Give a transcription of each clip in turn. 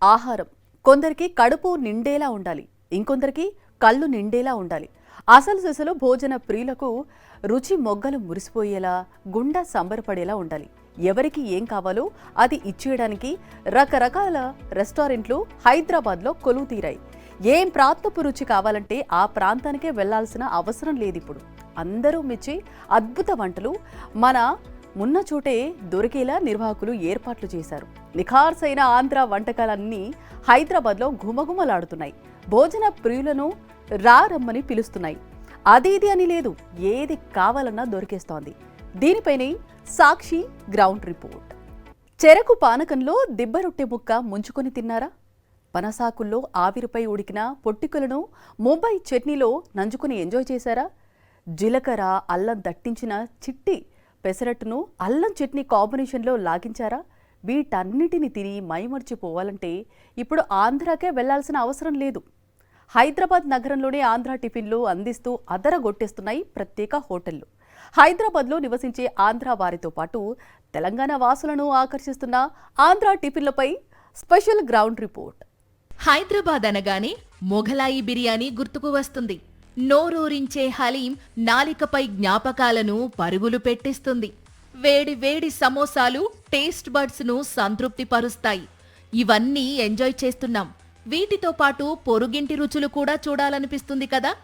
ఆహారం కొందరికి కడుపు నిండేలా ఉండాలి, ఇంకొందరికి కళ్ళు నిండేలా ఉండాలి. అసలు సిసలు భోజన ప్రియులకు రుచి మొగ్గలు మురిసిపోయేలా, గుండె సంబరపడేలా ఉండాలి. ఎవరికి ఏం కావాలో అది ఇచ్చేయడానికి రకరకాల రెస్టారెంట్లు హైదరాబాద్లో కొలువు తీరాయి. ఏం ప్రాంతపు రుచి కావాలంటే ఆ ప్రాంతానికే వెళ్లాల్సిన అవసరం లేదిప్పుడు. అందరూ మెచ్చి అద్భుత వంటలు మన మున్న చోటే దొరికేలా నిర్వాహకులు ఏర్పాట్లు చేశారు. నిఖార్సైన ఆంధ్ర వంటకాలన్నీ హైదరాబాద్లో ఘుమఘుమలాడుతున్నాయి. భోజన ప్రియులను రమ్మని పిలుస్తున్నాయి. అది ఇది అని లేదు, ఏది కావాలన్నా దొరికేస్తోంది. దీనిపైనే సాక్షి గ్రౌండ్ రిపోర్ట్. చెరకు పానకంలో దిబ్బరొట్టె ముక్క ముంచుకొని తిన్నారా? పనసాకుల్లో ఆవిరిపై ఉడికిన పొట్టికలను ముంబై చట్నీలో నంజుకుని ఎంజాయ్ చేశారా? జీలకర్ర అల్లం దట్టించిన చిట్టి పెసరట్టును అల్లం చట్నీ కాంబినేషన్లో లాగించారా? వీటన్నిటిని తిని మైమర్చిపోవాలంటే ఇప్పుడు ఆంధ్రాకే వెళ్లాల్సిన అవసరం లేదు. హైదరాబాద్ నగరంలోనే ఆంధ్ర టిఫిన్లు అందిస్తూ అదరగొట్టేస్తున్నాయి ప్రత్యేక హోటళ్లు. హైదరాబాద్లో నివసించే ఆంధ్ర వారితో పాటు తెలంగాణ వాసులను ఆకర్షిస్తున్న ఆంధ్ర టిఫిన్లపై స్పెషల్ గ్రౌండ్ రిపోర్ట్. హైదరాబాద్ అనగానే మొఘలాయి బిర్యానీ గుర్తుకు వస్తుంది. నోరూరించే హలీం నాలికపై జ్ఞాపకాలను పరుగులు పెట్టిస్తుంది. వేడి వేడి సమోసాలు టేస్ట్ బడ్స్ ను సంతృప్తి పరుస్తాయి. ఇవన్నీ ఎంజాయ్ చేస్తున్నాం. వీటితో పాటు పొరుగింటి రుచులు కూడా చూడాలనిపిస్తుంది కదా.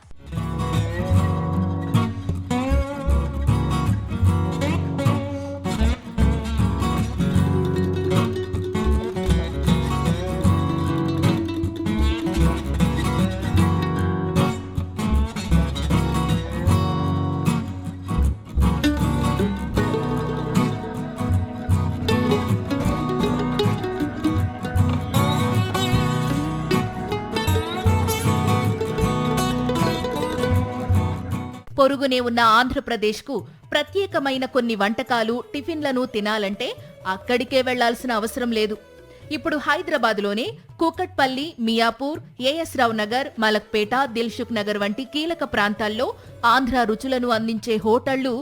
పొరుగునే ఉన్న ఆంధ్రప్రదేశ్కు ప్రత్యేకమైన కొన్ని వంటకాలు టిఫిన్లను తినాలంటే అక్కడికే వెళ్లాల్సిన అవసరం లేదు. ఇప్పుడు హైదరాబాద్లోనే కూకట్పల్లి, మియాపూర్, ఏఎస్ రావు నగర్, మలక్పేట, దిల్సుఖ్ నగర్ వంటి కీలక ప్రాంతాల్లో ఆంధ్ర రుచులను అందించే హోటళ్లు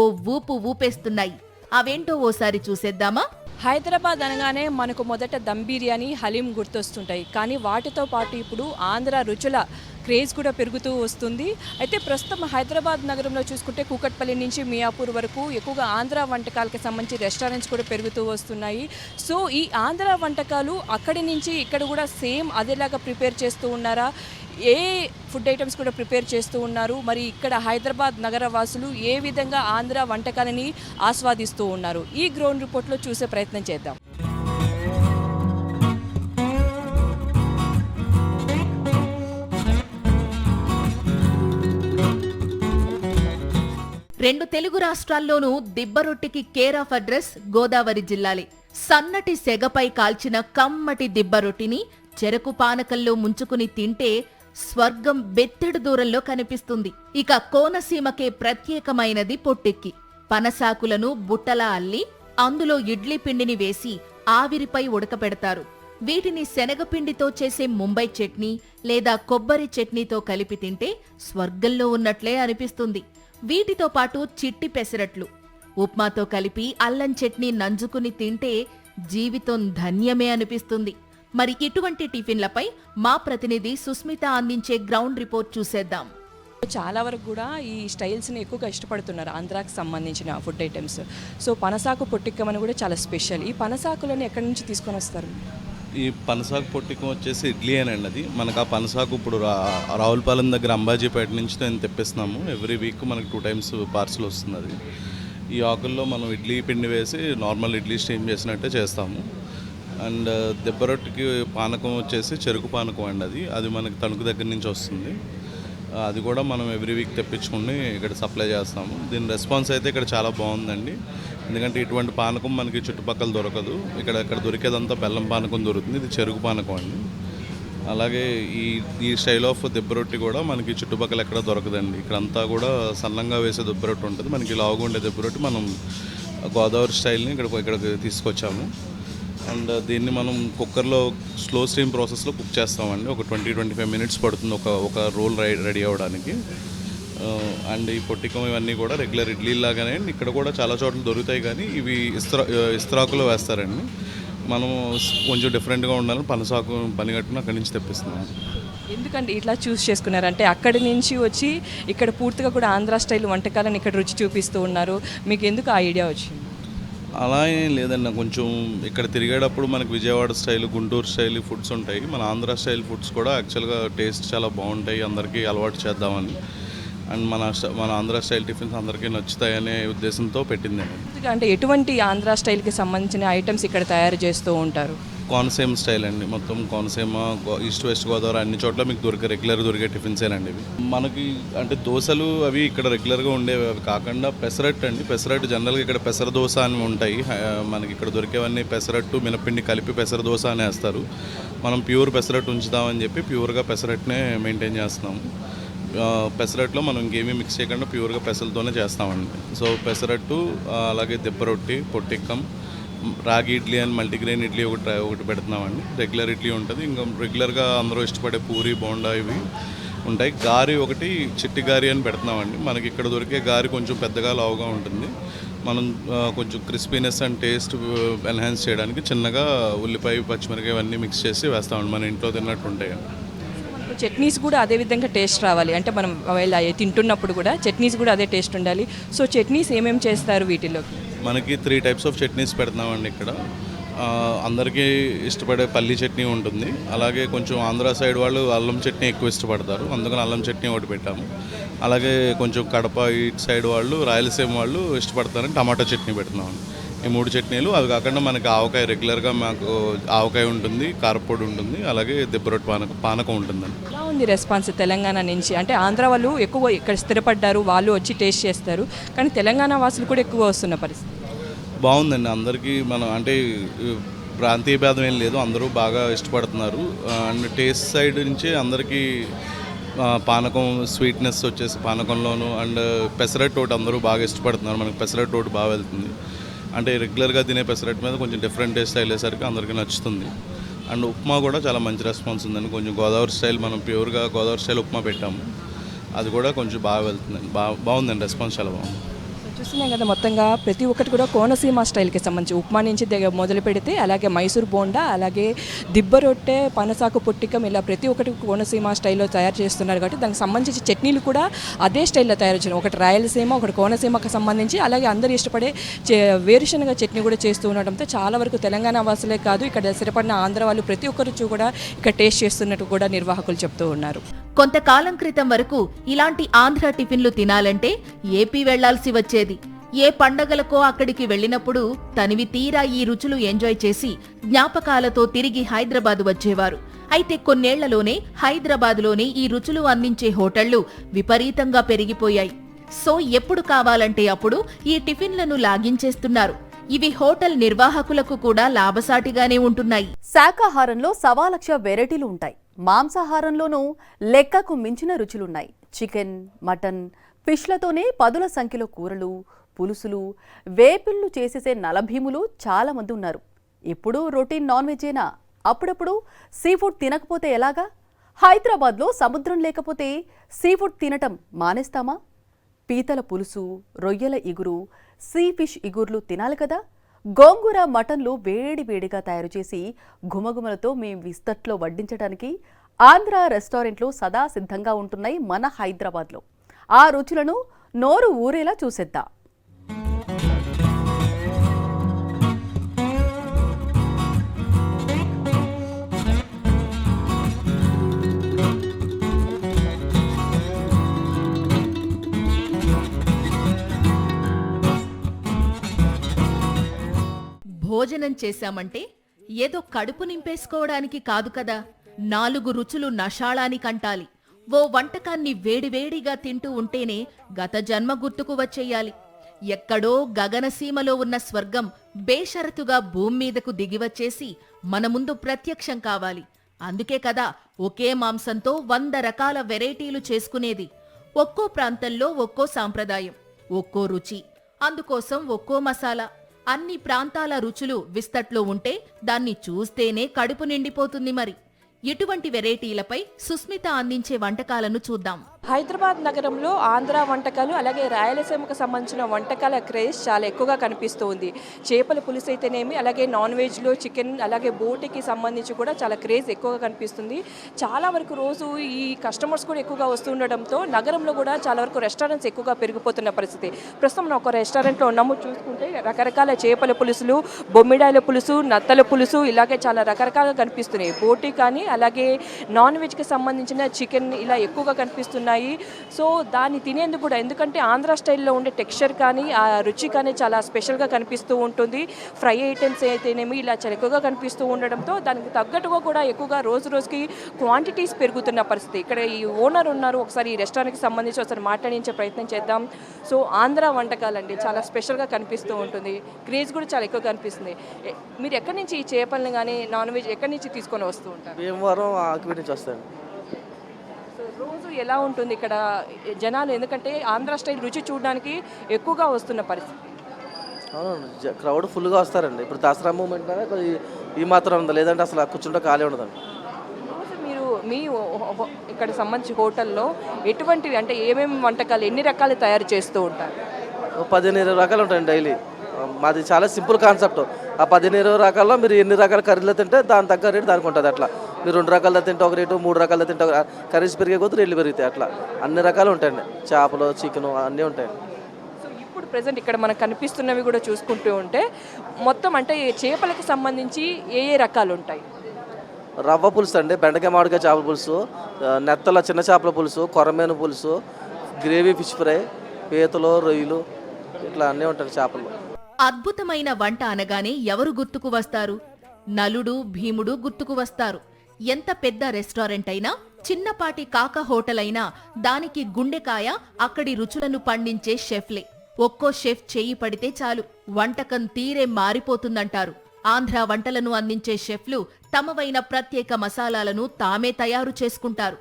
ఓ ఊపు ఊపేస్తున్నాయి. అవేంటో ఓసారి చూసేద్దామా? హైదరాబాద్ అనగానే మనకు మొదట దమ్ బిర్యానీ, హలీం గుర్తొస్తుంటాయి. కానీ వాటితో పాటు ఇప్పుడు ఆంధ్ర రుచుల క్రేజ్ కూడా పెరుగుతూ వస్తుంది. అయితే ప్రస్తుతం హైదరాబాద్ నగరంలో చూసుకుంటే కూకట్పల్లి నుంచి మియాపూర్ వరకు ఎక్కువగా ఆంధ్ర వంటకాలకు సంబంధించి రెస్టారెంట్స్ కూడా పెరుగుతూ వస్తున్నాయి. సో ఈ ఆంధ్ర వంటకాలు అక్కడి నుంచి ఇక్కడ కూడా సేమ్ అదేలాగా ప్రిపేర్ చేస్తూ ఉన్నారా? ఏ ఫుడ్ ఐటమ్స్ కూడా ప్రిపేర్ చేస్తూ ఉన్నారు? మరి ఇక్కడ హైదరాబాద్ నగర వాసులు ఏ విధంగా ఆంధ్ర వంటకాలని ఆస్వాదిస్తూ ఉన్నారు? ఈ గ్రౌండ్ రిపోర్ట్లో చూసే ప్రయత్నం చేద్దాం. రెండు తెలుగు రాష్ట్రాల్లోనూ దిబ్బరొట్టికి కేర్ ఆఫ్ అడ్రస్ గోదావరి జిల్లాలే. సన్నటి సెగపై కాల్చిన కమ్మటి దిబ్బరొట్టిని చెరకు పానకంలో ముంచుకుని తింటే స్వర్గం బెత్తెడు దూరంలో కనిపిస్తుంది. ఇక కోనసీమకే ప్రత్యేకమైనది పొట్టెక్కి. పనసాకులను బుట్టలా అల్లి అందులో ఇడ్లీ పిండిని వేసి ఆవిరిపై ఉడకపెడతారు. వీటిని శనగపిండితో చేసే ముంబై చట్నీ లేదా కొబ్బరి చట్నీతో కలిపి తింటే స్వర్గంలో ఉన్నట్లే అనిపిస్తుంది. వీటితో పాటు చిట్టి పెసరట్లు ఉప్మాతో కలిపి అల్లం చట్నీ నంజుకుని తింటే జీవితం ధన్యమే అనిపిస్తుంది. మరి ఇటువంటి టిఫిన్లపై మా ప్రతినిధి సుస్మిత అందించే గ్రౌండ్ రిపోర్ట్ చూసేద్దాం. చాలా వరకు కూడా ఈ స్టైల్స్ని ఎక్కువగా ఇష్టపడుతున్నారు ఆంధ్రాకి సంబంధించిన ఫుడ్ ఐటమ్స్. సో పనసాకు పొట్టిక్కం అని కూడా చాలా స్పెషల్. ఈ పనసాకులను ఎక్కడి నుంచి తీసుకొని వస్తారు? ఈ పనసాకు పొట్టికం వచ్చేసి ఇడ్లీ అనండి. అది మనకు ఆ పనసాకు ఇప్పుడు రావులపాలెం దగ్గర అంబాజీపేట నుంచి నేను తెప్పిస్తున్నాము. ఎవ్రీ వీక్ మనకు 2 times పార్సల్ వస్తుంది. అది ఈ ఆకుల్లో మనం ఇడ్లీ పిండి వేసి నార్మల్ ఇడ్లీ స్టీమ్ చేసినట్టే చేస్తాము. అండ్ దెబ్బరొట్టికి పానకం వచ్చేసి చెరుకు పానకం అండి. అది మనకి తణుకు దగ్గర నుంచి వస్తుంది. అది కూడా మనం ఎవ్రీ వీక్ తెప్పించుకుని ఇక్కడ సప్లై చేస్తాము. దీని రెస్పాన్స్ అయితే ఇక్కడ చాలా బాగుందండి. ఎందుకంటే ఇటువంటి పానకం మనకి చుట్టుపక్కల దొరకదు. ఇక్కడ దొరికేదంతా బెల్లం పానకం దొరుకుతుంది. ఇది చెరుకు పానకం అండి. అలాగే ఈ స్టైల్ ఆఫ్ దెబ్బరొట్టి కూడా మనకి చుట్టుపక్కల ఎక్కడ దొరకదండి. ఇక్కడంతా కూడా సన్నంగా వేసే దెబ్బరొట్టి ఉంటుంది. మనకి లావుగా ఉండే దెబ్బరొట్టి మనం గోదావరి స్టైల్ని ఇక్కడికి తీసుకొచ్చాము. అండ్ దీన్ని మనం కుక్కర్లో స్లో స్టీమ్ ప్రాసెస్లో కుక్ చేస్తామండి. ఒక 20-25 minutes పడుతుంది ఒక రోల్ రెడీ అవ్వడానికి. అండ్ ఈ పొట్టికం ఇవన్నీ కూడా రెగ్యులర్ ఇడ్లీ లాగానే ఇక్కడ కూడా చాలా చోట్ల దొరుకుతాయి. కానీ ఇవి ఇస్త్రాకులో వేస్తారండి. మనం కొంచెం డిఫరెంట్గా ఉండాలని పనసాకు పని కట్టుకుని అక్కడి నుంచి తెప్పిస్తున్నాం. ఎందుకంటే ఇట్లా చూస్ చేసుకున్నారంటే అక్కడి నుంచి వచ్చి ఇక్కడ పూర్తిగా కూడా ఆంధ్ర స్టైల్ వంటకాలను ఇక్కడ రుచి చూపిస్తూ ఉన్నారు. మీకు ఎందుకు ఆ ఐడియా వచ్చింది? అలా ఏం లేదన్న, కొంచెం ఇక్కడ తిరిగేటప్పుడు మనకి Vijayawada style, Guntur style foods ఉంటాయి. మన ఆంధ్ర స్టైల్ ఫుడ్స్ కూడా యాక్చువల్గా టేస్ట్ చాలా బాగుంటాయి, అందరికీ అలవాటు చేద్దామని. అండ్ మన ఆంధ్ర స్టైల్ టిఫిన్స్ అందరికీ నచ్చుతాయనే ఉద్దేశంతో పెట్టింది. అంటే ఎటువంటి ఆంధ్ర స్టైల్కి సంబంధించిన ఐటమ్స్ ఇక్కడ తయారు చేస్తూ ఉంటారు? కోనసీమ స్టైల్ అండి, మొత్తం కోనసీమ, ఈస్ట్ వెస్ట్ గోదావరి అన్ని చోట్ల మీకు రెగ్యులర్ దొరికే టిఫిన్సేనండి ఇవి. మనకి అంటే దోశలు అవి ఇక్కడ రెగ్యులర్గా ఉండేవి, అవి కాకుండా పెసరట్టు అండి. పెసరట్టు జనరల్గా ఇక్కడ పెసర దోశ అని ఉంటాయి. మనకి ఇక్కడ దొరికేవన్నీ పెసరట్టు, మినపిండి కలిపి పెసర దోశ అని వేస్తారు. మనం ప్యూర్ పెసరట్టు ఉంచుదామని చెప్పి ప్యూర్గా పెసరట్టునే మెయింటైన్ చేస్తున్నాము. పెసరట్టులో మనం ఇంకేమీ మిక్స్ చేయకుండా ప్యూర్గా పెసలతోనే చేస్తామండి. సో పెసరట్టు, అలాగే దిబ్బ రొట్టి, పొట్టిక్కం, రాగి ఇడ్లీ అని మల్టీగ్రెయిన్ ఇడ్లీ ఒకటి పెడుతున్నామండి. రెగ్యులర్ ఇడ్లీ ఉంటుంది, ఇంకా రెగ్యులర్గా అందరూ ఇష్టపడే పూరి, బోండా ఇవి ఉంటాయి. గారి ఒకటి చిట్టి గారి అని పెడుతున్నామండి. మనకి ఇక్కడ దొరికే గారి కొంచెం పెద్దగా లావుగా ఉంటుంది. మనం కొంచెం క్రిస్పీనెస్ అండ్ టేస్ట్ ఎన్హాన్స్ చేయడానికి చిన్నగా ఉల్లిపాయ, పచ్చిమిరకాయ ఇవన్నీ మిక్స్ చేసి వేస్తామండి. మన ఇంట్లో తిన్నట్టు ఉంటాయి. చట్నీస్ కూడా అదే విధంగా టేస్ట్ రావాలి అంటే మనం తింటున్నప్పుడు కూడా చట్నీస్ కూడా అదే టేస్ట్ ఉండాలి. సో చట్నీస్ ఏమేమి చేస్తారు వీటిలో? మనకి 3 టైప్స్ ఆఫ్ చట్నీస్ పెడుతున్నామండి ఇక్కడ. అందరికీ ఇష్టపడే పల్లీ చట్నీ ఉంటుంది, అలాగే కొంచెం ఆంధ్ర సైడ్ వాళ్ళు అల్లం చట్నీ ఎక్కువ ఇష్టపడతారు, అందుకని అల్లం చట్నీ ఒకటి పెట్టాము. అలాగే కొంచెం కడప ఇటు సైడ్ వాళ్ళు, రాయలసీమ వాళ్ళు ఇష్టపడతారని టమాటా చట్నీ పెడుతున్నామండి. ఈ 3 చట్నీలు. అవి కాకుండా మనకి ఆవకాయ, రెగ్యులర్గా మాకు ఆవకాయ ఉంటుంది, కారపొడి ఉంటుంది, అలాగే దిబ్బరొట్టు పానకం ఉంటుందండి. ఎలా ఉంది రెస్పాన్స్ తెలంగాణ నుంచి? అంటే ఆంధ్ర వాళ్ళు ఎక్కువ ఇక్కడ స్థిరపడ్డారు, వాళ్ళు వచ్చి టేస్ట్ చేస్తారు, కానీ తెలంగాణ వాసులు కూడా ఎక్కువ వస్తున్న పరిస్థితి. బాగుందండి. అందరికీ మనం అంటే ప్రాంతీయ భేదం ఏం లేదు, అందరూ బాగా ఇష్టపడుతున్నారు. అండ్ టేస్ట్ సైడ్ నుంచి అందరికీ పానకం స్వీట్నెస్ వచ్చేసి పానకంలోను, అండ్ పెసరట్టు ఒకటి అందరూ బాగా ఇష్టపడుతున్నారు. మనకి పెసరట్టు ఒకటి బాగా వెళ్తుంది. అంటే రెగ్యులర్గా తినే పెసరట్టు మీద కొంచెం డిఫరెంట్ టేస్ట్ అయ్యేసరికి అందరికీ నచ్చుతుంది. అండ్ ఉప్మా కూడా చాలా మంచి రెస్పాన్స్ ఉందండి. కొంచెం గోదావరి స్టైల్, మనం ప్యూర్గా గోదావరి స్టైల్ ఉప్మా పెట్టాము, అది కూడా కొంచెం బాగా వెళ్తుందండి. బాగుందండి, రెస్పాన్స్ చాలా బాగుంది. చూస్తున్నాం కదా, మొత్తంగా ప్రతి ఒక్కటి కూడా కోనసీమ స్టైల్కి సంబంధించి ఉప్మా నుంచి మొదలు పెడితే, అలాగే మైసూర్ బోండా, అలాగే దిబ్బ రొట్టె, పనసాకు పొట్టికం, ఇలా ప్రతి ఒక్కటి కోనసీమ స్టైల్లో తయారు చేస్తున్నారు. కాబట్టి దానికి సంబంధించి చట్నీలు కూడా అదే స్టైల్లో తయారు చేయడం, ఒకటి రాయలసీమ, ఒకటి కోనసీమకు సంబంధించి, అలాగే అందరూ ఇష్టపడే వేరుశనగ చట్నీ కూడా చేస్తూ ఉండడంతో చాలా వరకు తెలంగాణ వాసులే కాదు, ఇక్కడ స్థిరపడిన ఆంధ్ర వాళ్ళు ప్రతి ఒక్కరు కూడా ఇక్కడ టేస్ట్ చేస్తున్నట్టు కూడా నిర్వాహకులు చెప్తూ ఉన్నారు. కొంతకాలం క్రితం వరకు ఇలాంటి ఆంధ్ర టిఫిన్లు తినాలంటే ఏపీ వెళ్లాల్సి వచ్చేది. ఏ పండగలకో అక్కడికి వెళ్లినప్పుడు తనివి తీరా ఈ రుచులు ఎంజాయ్ చేసి జ్ఞాపకాలతో తిరిగి హైదరాబాద్ వచ్చేవారు. అయితే కొన్నేళ్లలోనే హైదరాబాద్లోనే ఈ రుచులు అందించే హోటళ్లు విపరీతంగా పెరిగిపోయాయి. సో ఎప్పుడు కావాలంటే అప్పుడు ఈ టిఫిన్లను లాగించేస్తున్నారు. ఇవి హోటల్ నిర్వాహకులకు కూడా లాభసాటిగానే ఉంటున్నాయి. శాకాహారంలో 1,00,000 వెరైటీలు ఉంటాయి. మాంసాహారంలోనూ లెక్కకు మించిన రుచులున్నాయి. చికెన్, మటన్, ఫిష్లతోనే పదుల సంఖ్యలో కూరలు, పులుసులు, వేపుళ్ళు చేసేసే నలభీములు చాలా మంది ఉన్నారు. ఇప్పుడు రొటీన్ నాన్ వెజేనా? అప్పుడప్పుడు సీ ఫుడ్ తినకపోతే ఎలాగా? హైదరాబాద్లో సముద్రం లేకపోతే సీ ఫుడ్ తినటం మానేస్తామా? పీతల పులుసు, రొయ్యల ఇగురు, సీ ఫిష్ ఇగుర్లు తినాలి కదా. గోంగూర, మటన్లు వేడివేడిగా తయారు చేసి ఘుమఘుమలతో మేము విస్తట్లో వడ్డించడానికి ఆంధ్ర రెస్టారెంట్లు సదా సిద్ధంగా ఉంటున్నాయి మన హైదరాబాద్లో. ఆ రుచులను నోరు ఊరేలా చూసేద్దాం. భోజనం చేశామంటే ఏదో కడుపు నింపేసుకోవడానికి కాదు కదా. 4 రుచులు నషాళానికంటాలి. ఓ వంటకాన్ని వేడివేడిగా తింటూ ఉంటేనే గత జన్మ గుర్తుకు వచ్చేయాలి. ఎక్కడో గగనసీమలో ఉన్న స్వర్గం బేషరతుగా భూమ్మీదకు దిగివచ్చేసి మన ముందు ప్రత్యక్షం కావాలి. అందుకే కదా ఒకే మాంసంతో 100 రకాల వెరైటీలు చేసుకునేది. ఒక్కో ప్రాంతంలో ఒక్కో సాంప్రదాయం, ఒక్కో రుచి, అందుకోసం ఒక్కో మసాలా. అన్ని ప్రాంతాల రుచులు విస్తట్లో ఉంటే దాన్ని చూస్తేనే కడుపు నిండిపోతుంది. మరి ఇటువంటి వెరైటీలపై సుస్మిత అందించే వంటకాలను చూద్దాం. హైదరాబాద్ నగరంలో ఆంధ్ర వంటకాలు అలాగే రాయలసీమకు సంబంధించిన వంటకాల క్రేజ్ చాలా ఎక్కువగా కనిపిస్తూ ఉంది. చేపల పులుసు అయితేనేమి, అలాగే నాన్ వెజ్లో చికెన్, అలాగే బోటికి సంబంధించి కూడా చాలా క్రేజ్ ఎక్కువగా కనిపిస్తుంది. చాలా వరకు రోజు ఈ కస్టమర్స్ కూడా ఎక్కువగా వస్తుండడంతో నగరంలో కూడా చాలా వరకు రెస్టారెంట్స్ ఎక్కువగా పెరిగిపోతున్న పరిస్థితి. ప్రస్తుతం మనం ఒక రెస్టారెంట్లో ఉన్నాము. చూసుకుంటే రకరకాల చేపల పులుసులు, బొమ్మిడాయల పులుసు, నత్తల పులుసు ఇలాగే చాలా రకరకాలుగా కనిపిస్తున్నాయి. బోటి కానీ అలాగే నాన్ వెజ్కి సంబంధించిన చికెన్ ఇలా ఎక్కువగా కనిపిస్తున్నాయి. సో దాన్ని తినేందుకు కూడా, ఎందుకంటే ఆంధ్ర స్టైల్లో ఉండే టెక్స్చర్ కానీ ఆ రుచి కానీ చాలా స్పెషల్గా కనిపిస్తూ ఉంటుంది. ఫ్రై ఐటమ్స్ అయితేనేమి ఇలా చాలా ఎక్కువగా కనిపిస్తూ ఉండడంతో దానికి తగ్గట్టుగా కూడా ఎక్కువగా రోజు రోజుకి క్వాంటిటీస్ పెరుగుతున్న పరిస్థితి. ఇక్కడ ఈ ఓనర్ ఉన్నారు, ఒకసారి ఈ రెస్టారెంట్కి సంబంధించి ఒకసారి మాట్లాడించే ప్రయత్నం చేద్దాం. సో ఆంధ్ర వంటకాలండి చాలా స్పెషల్గా కనిపిస్తూ ఉంటుంది. క్రేజ్ కూడా చాలా ఎక్కువ కనిపిస్తుంది. మీరు ఎక్కడి నుంచి ఈ చేపలను కానీ నాన్ వెజ్ ఎక్కడి నుంచి తీసుకొని వస్తూ ఉంటారు? భీమవరం ఆకివీడి నుంచి వస్తాను. రోజు ఎలా ఉంటుంది ఇక్కడ జనాలు, ఎందుకంటే ఆంధ్ర స్టైల్ రుచి చూడడానికి ఎక్కువగా వస్తున్న పరిస్థితి? అవును, క్రౌడ్ ఫుల్గా వస్తారండి. ఇప్పుడు దసరా మూమెంట్ ఈ మాత్రం ఉంది, లేదంటే అసలు కూర్చుంటే ఖాళీ ఉండదండి. రోజు మీరు మీ ఇక్కడ సంబంధించి హోటల్లో ఎటువంటివి, అంటే ఏమేమి వంటకాలు ఎన్ని రకాలు తయారు చేస్తూ ఉంటారు? 15-20 రకాలు ఉంటాయండి డైలీ. మాది చాలా సింపుల్ కాన్సెప్ట్. ఆ 15-20 రకాల్లో మీరు ఎన్ని రకాల కర్రీలు తింటే దాని తగ్గ రేటు దానికి ఉంటుంది. అట్లా మీరు 2 రకాలతో తింటే ఒక రేటు, 3 రకాలతో తింటే కర్రీస్ పెరిగే కొద్ది రేట్లు పెరుగుతాయి. అట్లా అన్ని రకాలు ఉంటాయండి. చేపలు, చికెన్ అన్నీ ఉంటాయండి. సో ఇప్పుడు ప్రజెంట్ ఇక్కడ మనకు కనిపిస్తున్నవి కూడా చూసుకుంటూ ఉంటే మొత్తం అంటే చేపలకు సంబంధించి ఏ ఏ రకాలు ఉంటాయి? రవ్వ పులుసు అండి, బెండకాయ మామిడికాయ చేపల పులుసు, నెత్తల చిన్న చేపల పులుసు, కొరమేను పులుసు, గ్రేవీ ఫిష్ ఫ్రై, పీతలు, రొయ్యలు ఇట్లా అన్నీ ఉంటాయి చేపలు. అద్భుతమైన వంట అనగానే ఎవరు గుర్తుకు వస్తారు? నలుడు, భీముడు గుర్తుకు వస్తారు. ఎంత పెద్ద రెస్టారెంట్ అయినా, చిన్నపాటి కాక హోటల్ అయినా దానికి గుండెకాయ అక్కడి రుచులను పండించే షెఫ్లే. ఒక్కో షెఫ్ చెయ్యి పడితే చాలు వంటకం తీరే మారిపోతుందంటారు. ఆంధ్ర వంటలను అందించే షెఫ్లు తమవైన ప్రత్యేక మసాలాలను తామే తయారు చేసుకుంటారు.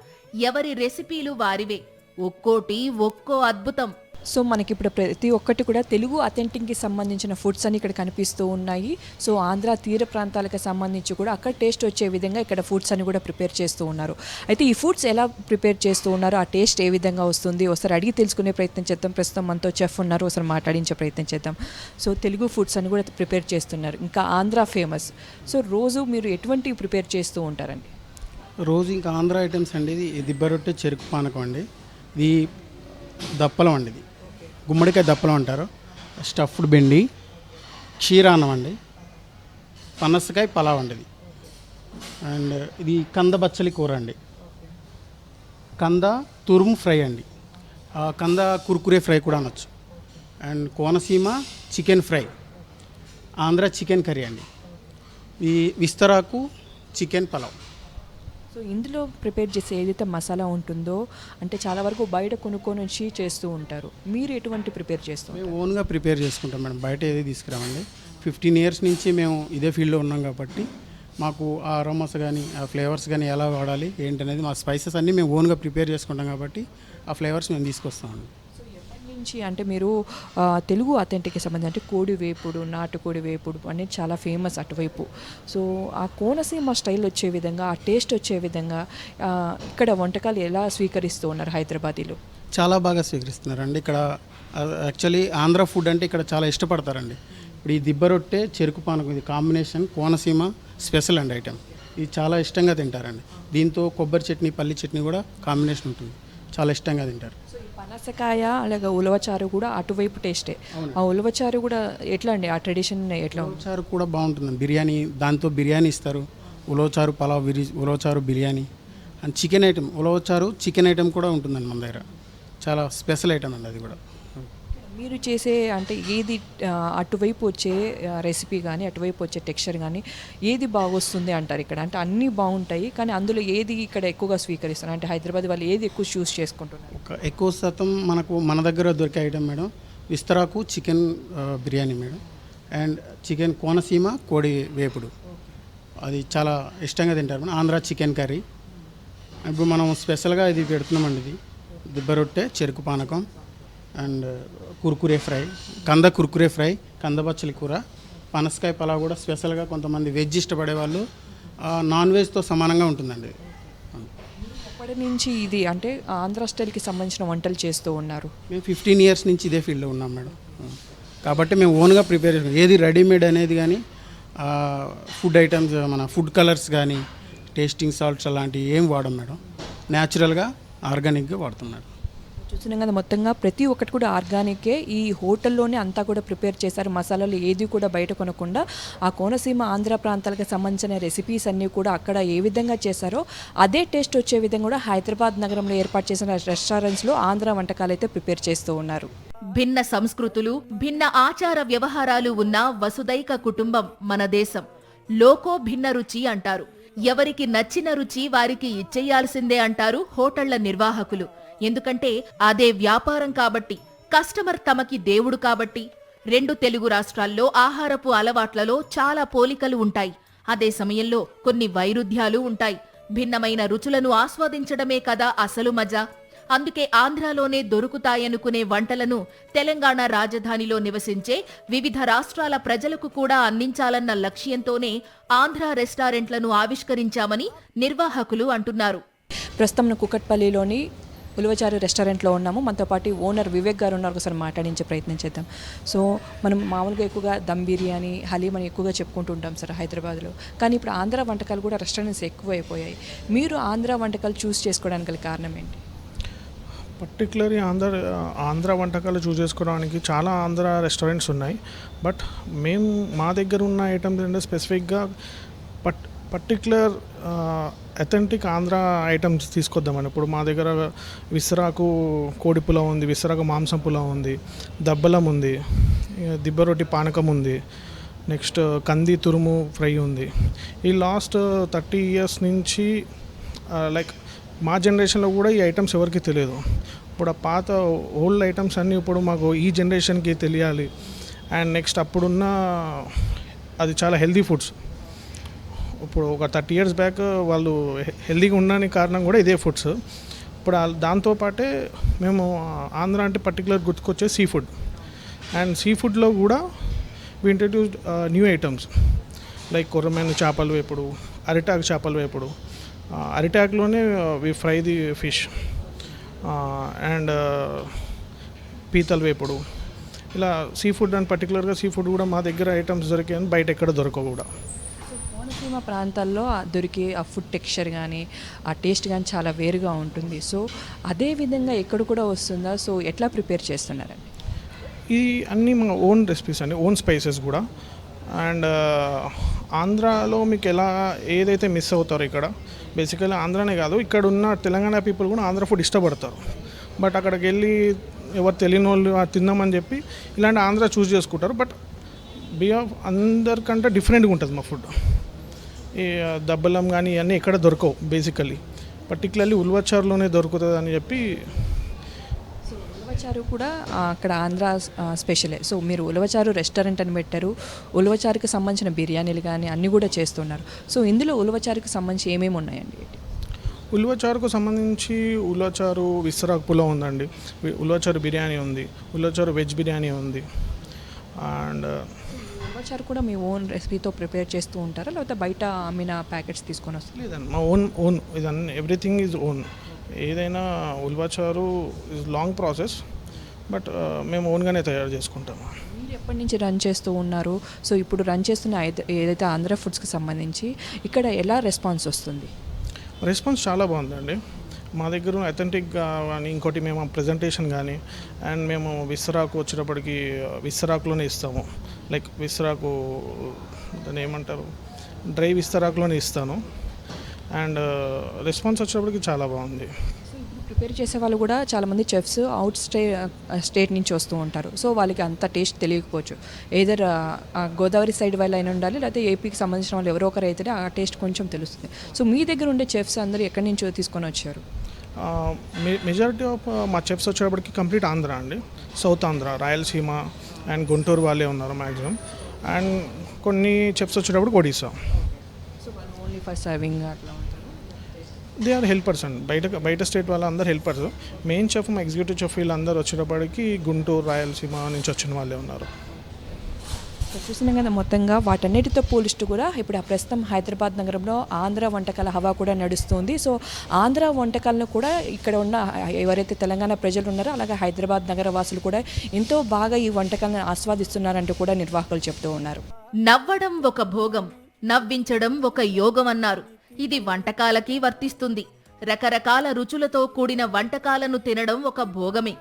ఎవరి రెసిపీలు వారివే. ఒక్కోటి ఒక్కో అద్భుతం. సో మనకి ఇప్పుడు ప్రతి ఒక్కటి కూడా తెలుగు అథెంటిక్కి సంబంధించిన ఫుడ్స్ అని ఇక్కడ కనిపిస్తూ ఉన్నాయి. సో ఆంధ్ర తీర ప్రాంతాలకు సంబంధించి కూడా అక్కడ టేస్ట్ వచ్చే విధంగా ఇక్కడ ఫుడ్స్ అని కూడా ప్రిపేర్ చేస్తూ ఉన్నారు. అయితే ఈ ఫుడ్స్ ఎలా ప్రిపేర్ చేస్తూ ఉన్నారో, ఆ టేస్ట్ ఏ విధంగా వస్తుంది ఒకసారి అడిగి తెలుసుకునే ప్రయత్నం చేద్దాం. ప్రస్తుతం మనతో చెఫ్ ఉన్నారు, ఒకసారి మాట్లాడించే ప్రయత్నం చేద్దాం. సో తెలుగు ఫుడ్స్ అని కూడా ప్రిపేర్ చేస్తున్నారు, ఇంకా ఆంధ్ర ఫేమస్. సో రోజు మీరు ఎటువంటి ప్రిపేర్ చేస్తూ ఉంటారండి? రోజు ఇంకా ఆంధ్ర ఐటమ్స్ అండి. ఇది దిబ్బ రొట్టె, చెరుకు పానకం అండి. ఇది దప్పలం అండి, ఇది గుమ్మడికాయ దప్పలం అంటారు. స్టఫ్డ్ బెండి, క్షీరాన్నం అండి, పనసకాయ పలావ్ అండి ఇది. అండ్ ఇది కంద బచ్చలి కూర అండి, కంద తురుము ఫ్రై అండి, కంద కుర్కురే ఫ్రై కూడా అనొచ్చు. And Konaseema chicken fry, Andhra chicken curry అండి, ఈ విస్తరాకు చికెన్ పలావ్. సో ఇందులో ప్రిపేర్ చేసే ఏదైతే మసాలా ఉంటుందో, అంటే చాలా వరకు బయట కొనుక్కొని వచ్చి చేస్తూ ఉంటారు, మీరు ఎటువంటి ప్రిపేర్ చేస్తాం? మేము ఓన్గా ప్రిపేర్ చేసుకుంటాం మేడం, బయట ఏది తీసుకురామండి. 15 ఇయర్స్ నుంచి మేము ఇదే ఫీల్డ్లో ఉన్నాం కాబట్టి మాకు ఆ అరోమాస్ కానీ ఆ ఫ్లేవర్స్ కానీ ఎలా వాడాలి ఏంటనేది, మా స్పైసెస్ అన్నీ మేము ఓన్గా ప్రిపేర్ చేసుకుంటాం కాబట్టి ఆ ఫ్లేవర్స్ మేము తీసుకొస్తామండి. నుంచి అంటే మీరు తెలుగు అథెంటిక్కి సంబంధించి అంటే కోడి వేపుడు, నాటుకోడి వేపుడు అనేది చాలా ఫేమస్ అటువైపు. సో ఆ కోనసీమ స్టైల్ వచ్చే విధంగా, ఆ టేస్ట్ వచ్చే విధంగా ఇక్కడ వంటకాలు ఎలా స్వీకరిస్తూ ఉన్నారు హైదరాబాదీలో? చాలా బాగా స్వీకరిస్తున్నారండి ఇక్కడ. యాక్చువల్లీ ఆంధ్ర ఫుడ్ అంటే ఇక్కడ చాలా ఇష్టపడతారండి. ఇప్పుడు ఈ దిబ్బ రొట్టె, చెరుకు పానకం, ఇది కాంబినేషన్ కోనసీమ స్పెషల్ అండి ఐటెం. ఇది చాలా ఇష్టంగా తింటారండి. దీంతో కొబ్బరి చట్నీ, పల్లి చట్నీ కూడా కాంబినేషన్ ఉంటుంది, చాలా ఇష్టంగా తింటారు. పనసకాయ అలాగే ఉలవచారు కూడా అటువైపు టేస్టే. ఆ ఉలవచారు కూడా ఎట్లా అండి, ఆ ట్రెడిషన్ ఎట్లా? ఉలవచారు కూడా బాగుంటుందండి. బిర్యానీ, దాంతో బిర్యానీ ఇస్తారు. ఉలవచారు పలావ్, ఉలవచారు బిర్యానీ అండ్ చికెన్ ఐటెం, ఉలవచారు చికెన్ ఐటెం కూడా ఉంటుందండి మన దగ్గర. చాలా స్పెషల్ ఐటెం అండి అది కూడా. మీరు చేసే అంటే ఏది అటువైపు వచ్చే రెసిపీ కానీ అటువైపు వచ్చే టెక్స్చర్ కానీ ఏది బాగొస్తుంది అంటారు ఇక్కడ? అంటే అన్నీ బాగుంటాయి, కానీ అందులో ఏది ఇక్కడ ఎక్కువగా స్వీకరిస్తారు? అంటే హైదరాబాద్ వాళ్ళు ఏది ఎక్కువ చూస్ చేసుకుంటున్నారు? ఎక్కువ శాతం మన దగ్గర దొరికే ఐటెం మేడం విస్తరాకు chicken biryani madam, and chicken Konaseema కోడి వేపుడు, అది చాలా ఇష్టంగా తింటారు మేడం. ఆంధ్ర చికెన్ కర్రీ, ఇప్పుడు మనం స్పెషల్గా ఇది పెడుతున్నామండి. ఇది దిబ్బ రొట్టె, చెరుకు పానకం అండ్ కుర్కురే ఫ్రై, కంద కుర్కురే ఫ్రై, కంద బచ్చలి కూర, పనసకాయ పలావ్ కూడా స్పెషల్గా కొంతమంది వెజ్ ఇష్టపడే వాళ్ళు నాన్ వెజ్తో సమానంగా ఉంటుందండి. ఎప్పటి నుంచి ఇది అంటే ఆంధ్ర స్టైల్కి సంబంధించిన వంటలు చేస్తూ ఉన్నారు? మేము 15 ఇయర్స్ నుంచి ఇదే ఫీల్డ్లో ఉన్నాం మేడం. కాబట్టి మేము ఓన్గా ప్రిపేర్ చేస్తాం. ఏది రెడీమేడ్ అనేది కానీ ఫుడ్ ఐటమ్స్ మన ఫుడ్ కలర్స్ కానీ టేస్టింగ్ సాల్ట్స్ అలాంటివి ఏం వాడం మేడం. న్యాచురల్గా ఆర్గానిక్గా వాడుతాం మేడం. చూస్తున్నాం కదా, మొత్తంగా ప్రతి ఒక్కటి కూడా ఆర్గానికే. ఈ హోటల్లోనే అంతా కూడా ప్రిపేర్ చేశారు. మసాలాలు ఏది కూడా బయట కొనకుండా ఆ కోనసీమ ఆంధ్ర ప్రాంతాలకు సంబంధించిన రెసిపీస్ అన్నీ కూడా అక్కడ ఏ విధంగా చేశారో అదే టేస్ట్ వచ్చే విధంగా కూడా హైదరాబాద్ నగరంలో ఏర్పాటు చేసిన రెస్టారెంట్స్లో ఆంధ్ర వంటకాలు అయితే ప్రిపేర్ చేస్తూ ఉన్నారు. భిన్న సంస్కృతులు, భిన్న ఆచార వ్యవహారాలు ఉన్న వసుదైక కుటుంబం మన దేశం. లోకో భిన్న రుచి అంటారు. ఎవరికి నచ్చిన రుచి వారికి ఇచ్చేయాల్సిందే అంటారు హోటళ్ల నిర్వాహకులు. ఎందుకంటే అదే వ్యాపారం కాబట్టి, కస్టమర్ తమకి దేవుడు కాబట్టి. 2 తెలుగు రాష్ట్రాల్లో ఆహారపు అలవాట్లలో చాలా పోలికలు ఉంటాయి. అదే సమయంలో కొన్ని వైరుధ్యాలు ఉంటాయి. భిన్నమైన రుచులను ఆస్వాదించడమే కదా అసలు మజా. అందుకే ఆంధ్రాలోనే దొరుకుతాయనుకునే వంటలను తెలంగాణ రాజధానిలో నివసించే వివిధ రాష్ట్రాల ప్రజలకు కూడా అందించాలన్న లక్ష్యంతోనే ఆంధ్ర రెస్టారెంట్లను ఆవిష్కరించామని నిర్వాహకులు అంటున్నారు. ప్రస్తుతం కుకట్పల్లిలోని ఉలువచారు రెస్టారెంట్లో ఉన్నాము. మనతో పాటు ఓనర్ వివేక్ గారు ఉన్నారు. ఒకసారి మాట్లాడించే ప్రయత్నం చేద్దాం. సో మనం మామూలుగా ఎక్కువగా దమ్ బిర్యానీ, హలీం అని ఎక్కువగా చెప్పుకుంటూ ఉంటాం సార్ హైదరాబాద్లో. కానీ ఇప్పుడు ఆంధ్ర వంటకాలు కూడా రెస్టారెంట్స్ ఎక్కువ అయిపోయాయి. మీరు ఆంధ్ర వంటకాలు చూస్ చేసుకోవడానికి గల కారణం ఏంటి? పర్టికులర్లీ ఆంధ్ర వంటకాలు చూస్ చేసుకోవడానికి చాలా ఆంధ్ర రెస్టారెంట్స్ ఉన్నాయి. బట్ మేము మా దగ్గర ఉన్న ఐటమ్స్ అంటే స్పెసిఫిక్గా పర్టికులర్ అథెంటిక్ ఆంధ్ర ఐటమ్స్ తీసుకొద్దామని. ఇప్పుడు మా దగ్గర విసరాకు కోడి పులావ్ ఉంది, విసరాకు మాంసం పులావ్ ఉంది, దబ్బలం ఉంది, దిబ్బరొట్టి పానకం ఉంది, నెక్స్ట్ కంది తురుము ఫ్రై ఉంది. ఈ లాస్ట్ 30 ఇయర్స్ నుంచి లైక్ మా జనరేషన్లో కూడా ఈ ఐటమ్స్ ఎవరికి తెలియదు. ఇప్పుడు ఆ పాత ఓల్డ్ ఐటమ్స్ అన్నీ ఇప్పుడు మాకు ఈ జనరేషన్కి తెలియాలి. అండ్ నెక్స్ట్ అప్పుడున్న అది చాలా హెల్దీ ఫుడ్స్. ఇప్పుడు ఒక 30 ఇయర్స్ బ్యాక్ వాళ్ళు హెల్దీగా ఉండడానికి కారణం కూడా ఇదే ఫుడ్స్. ఇప్పుడు దాంతోపాటే మేము ఆంధ్ర అంటే పర్టికులర్ గుర్తుకొచ్చే సీ ఫుడ్. అండ్ సీ ఫుడ్లో కూడా వి ఇంట్రడ్యూస్డ్ న్యూ ఐటమ్స్ లైక్ కొర్రమైన చేపల వేపుడు, అరిటాకు చేపల వేపుడు. అరిటాకులోనే వి ఫ్రై ది ఫిష్ అండ్ పీతల వేపుడు. ఇలా సీ ఫుడ్ అండ్ పర్టికులర్గా సీ ఫుడ్ కూడా మా దగ్గర ఐటమ్స్ దొరికాయని బయట ఎక్కడ దొరకవు కూడా. కోనసీమ ప్రాంతాల్లో దొరికే ఆ ఫుడ్ టెక్స్చర్ కానీ ఆ టేస్ట్ కానీ చాలా వేరుగా ఉంటుంది. సో అదే విధంగా ఎక్కడ కూడా వస్తుందా? సో ఎట్లా ప్రిపేర్ చేస్తున్నారండి? ఈ అన్నీ మన ఓన్ రెసిపీస్ అండి, ఓన్ స్పైసెస్ కూడా. అండ్ ఆంధ్రాలో మీకు ఎలా ఏదైతే మిస్ అవుతారో ఇక్కడ బేసికలీ ఆంధ్రానే కాదు, ఇక్కడ ఉన్న తెలంగాణ పీపుల్ కూడా ఆంధ్ర ఫుడ్ ఇష్టపడతారు. బట్ అక్కడికి వెళ్ళి ఎవరు తెలియని వాళ్ళు తిందామని చెప్పి ఇలాంటి ఆంధ్ర చూస్ చేసుకుంటారు. బట్ అందరికంటే డిఫరెంట్గా ఉంటుంది మా ఫుడ్. ఈ దబ్బలం కానీ ఇవన్నీ ఎక్కడ దొరకవు బేసికలీ, పర్టికులర్లీ ఉల్వచారులోనే దొరుకుతుంది అని చెప్పి. సో ఉలవచారు కూడా అక్కడ ఆంధ్ర స్పెషలే. సో మీరు ఉలవచారు రెస్టారెంట్ అని పెట్టారు, ఉలవచారుకి సంబంధించిన బిర్యానీలు కానీ అన్నీ కూడా చేస్తున్నారు. సో ఇందులో ఉలవచారుకి సంబంధించి ఏమేమి ఉన్నాయండి? ఉల్వచారుకు సంబంధించి ఉల్వచారు విసరాకు పులావ్ ఉందండి, ఉల్వచారు బిర్యానీ ఉంది, ఉల్వచారు వెజ్ బిర్యానీ ఉంది. అండ్ ఉలవచారు కూడా మీ ఓన్ రెసిపీతో ప్రిపేర్ చేస్తూ ఉంటారా, లేకపోతే బయట అమ్మిన ప్యాకెట్స్ తీసుకొని వస్తారు? లేదండి, మా ఓన్ ఇదన్నీ ఎవ్రీథింగ్ ఈజ్ ఓన్. ఏదైనా ఉల్వచారు ఈజ్ లాంగ్ ప్రాసెస్, బట్ మేము ఓన్గానే తయారు చేసుకుంటాము. మీరు ఎప్పటి నుంచి రన్ చేస్తూ ఉన్నారు? సో ఇప్పుడు రన్ చేస్తున్న ఏదైతే ఆంధ్ర ఫుడ్స్కి సంబంధించి ఇక్కడ ఎలా రెస్పాన్స్ వస్తుంది? రెస్పాన్స్ చాలా బాగుందండి. మా దగ్గర అథెంటిక్గా కానీ ఇంకోటి మేము ప్రజెంటేషన్ కానీ అండ్ మేము విసరాకు వచ్చేటప్పటికి విసరాకులోనే ఇస్తాము. లైక్ విసరాకు దాన్ని ఏమంటారు, డ్రై విస్తరాకులోనే ఇస్తాను. అండ్ రెస్పాన్స్ వచ్చేటప్పటికి చాలా బాగుంది. సో ఇప్పుడు ప్రిపేర్ చేసే వాళ్ళు కూడా చాలామంది చెఫ్స్ స్టేట్ నుంచి వస్తూ ఉంటారు. సో వాళ్ళకి అంత టేస్ట్ తెలియకపోవచ్చు. ఏదర్ గోదావరి సైడ్ వాళ్ళు అయినా ఉండాలి, లేకపోతే ఏపీకి సంబంధించిన వాళ్ళు ఎవరో ఒకరు అయితేనే ఆ టేస్ట్ కొంచెం తెలుస్తుంది. సో మీ దగ్గర ఉండే చెఫ్స్ అందరూ ఎక్కడి నుంచో తీసుకొని వచ్చారు? మెజారిటీ ఆఫ్ మా చెఫ్స్ వచ్చేటప్పటికి కంప్లీట్ ఆంధ్ర అండి, సౌత్ ఆంధ్ర, రాయలసీమ అండ్ గుంటూరు వాళ్ళే ఉన్నారు మ్యాక్సిమం. అండ్ కొన్ని చెఫ్స్ వచ్చేటప్పుడు ఒడిస్సా. సో వాళ్ళు ఓన్లీ ఫర్ సర్వింగ్ అట్లా ఉంటారు? దే ఆర్ హెల్పర్స్ అండి, బయట స్టేట్ వాళ్ళందరూ హెల్పర్స్. మెయిన్ చెఫ్ మా ఎగ్జిక్యూటివ్ చెఫ్ వీళ్ళందరూ వచ్చేటప్పటికి గుంటూరు, రాయలసీమ నుంచి వచ్చిన వాళ్ళే ఉన్నారు. సో చూసినాం కదా మొత్తంగా వాటన్నిటితో పోలిస్తూ కూడా ఇప్పుడు ప్రస్తుతం హైదరాబాద్ నగరంలో ఆంధ్ర వంటకాల హవా కూడా నడుస్తుంది. సో ఆంధ్ర వంటకాలను కూడా ఇక్కడ ఉన్న ఎవరైతే తెలంగాణ ప్రజలు ఉన్నారో అలాగే హైదరాబాద్ నగర వాసులు కూడా ఎంతో బాగా ఈ వంటకాలను ఆస్వాదిస్తున్నారంటూ కూడా నిర్వాహకులు చెప్తూ ఉన్నారు. నవ్వడం ఒక భోగం, నవ్వించడం ఒక యోగం అన్నారు. ఇది వంటకాలకి వర్తిస్తుంది. రకరకాల రుచులతో కూడిన వంటకాలను తినడం ఒక భోగమే.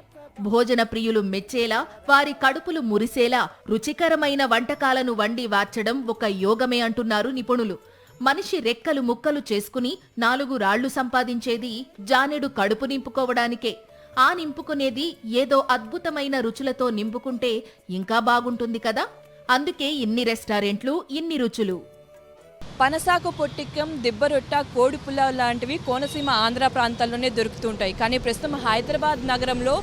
భోజన ప్రియులు మెచ్చేలా, వారి కడుపులు మురిసేలా రుచికరమైన వంటకాలను వండి వార్చడం ఒక యోగమే అంటున్నారు నిపుణులు. మనిషి రెక్కలు ముక్కలు చేసుకుని 4 రాళ్లు సంపాదించేది జానెడు కడుపు నింపుకోవడానికే. ఆ నింపుకునేది ఏదో అద్భుతమైన రుచులతో నింపుకుంటే ఇంకా బాగుంటుంది కదా. అందుకే ఇన్ని రెస్టారెంట్లు, ఇన్ని రుచులు. పనసాకు పొట్టిక్కం, దిబ్బరొట్ట, కోడి పులావ్ లాంటివి కోనసీమ ఆంధ్ర ప్రాంతాల్లోనే దొరుకుతుంటాయి. కానీ ప్రస్తుతం హైదరాబాద్ నగరంలో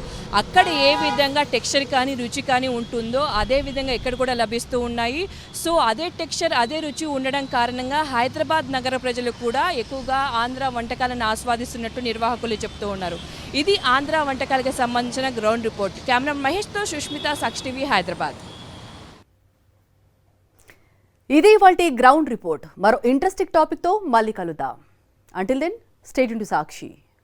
అక్కడ ఏ విధంగా టెక్స్చర్ కానీ రుచి కానీ ఉంటుందో అదే విధంగా ఇక్కడ కూడా లభిస్తూ ఉన్నాయి. సో అదే టెక్స్చర్ అదే రుచి ఉండడం కారణంగా హైదరాబాద్ నగర ప్రజలు కూడా ఎక్కువగా ఆంధ్ర వంటకాలను ఆస్వాదిస్తున్నట్టు నిర్వాహకులు చెప్తూ ఉన్నారు. ఇది ఆంధ్ర వంటకాలకు సంబంధించిన గ్రౌండ్ రిపోర్ట్. కెమెరా మహేష్తో సుష్మిత, సాక్షి టీవీ, హైదరాబాద్. ఇది ఇవాల్టి గ్రౌండ్ రిపోర్ట్. మరో ఇంట్రెస్టింగ్ టాపిక్తో మళ్ళీ కలుద్దాం. Until then stay tuned to Sakshi.